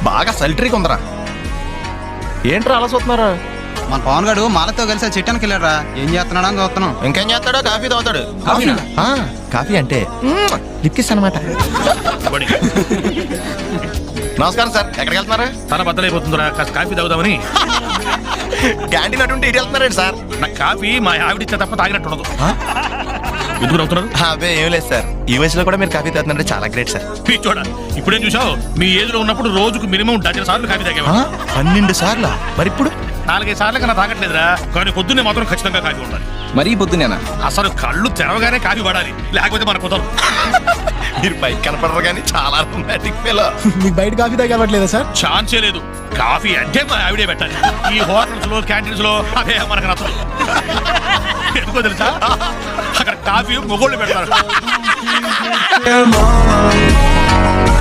బాగా సల్టరీగా ఉందరా. ఏంట్రా అలా చూస్తున్నారా? మన పవన్ గారు మాలతో కలిసి చెట్టానికి వెళ్ళారా? ఏం చేస్తున్నాడు అని చూస్తున్నాం. ఇంకేం చేస్తాడో కాఫీ తాగుతాడు. కాఫీ అంటే లిప్కిస్ అనమాట. నమస్కారం సార్, ఎక్కడికి వెళ్తున్నారు? తల బద్దలైపోతుందిరా, కాస్త కాఫీ తాగుదామని. క్యాంటీన్ అటుంటే ఇటు వెళ్తున్నారండి సార్? నాకు కాఫీ మా ఆవిడిచ్చే తప్ప తాగినట్టు ఉండదు. ఎందుకు నవ్వుతున్నారు? అదే ఏం లేదు సార్, ఈ వయసులో కూడా మీరు కాఫీ తాగుతున్నారంటే చాలా గ్రేట్ సార్. చూడ ఇప్పుడేం చూసావు, మీ ఏజ్ లో ఉన్నప్పుడు రోజుకు మినిమం 12 సార్లు కాఫీ తాగేవా? 12 సార్లా? మరి ఇప్పుడు 4-5 సార్లు కన్నా తాగట్లేదురా. కానీ పొద్దున్నే మాత్రం ఖచ్చితంగా కాఫీ ఉండాలి. మరీ పొద్దునేనా? అసలు కళ్ళు తెరవగానే కాఫీ పడాలి, లేకపోతే మన కుదరదు. మీరు బయట కనపడరు కానీ చాలా రొమాంటిక్ ఫెలో. మీకు బయట కాఫీ తాగట్లేదా సార్? ఛాన్సే లేదు. కాఫీ అంటే మా ఆవిడే పెట్టాలి. ఈ హోటల్స్ లో క్యాంటీన్స్ లో అదే మనకు నచ్చదు. ఎందుకో తెలుసా, అక్కడ కాఫీ మొగోళ్ళు పెడతారు.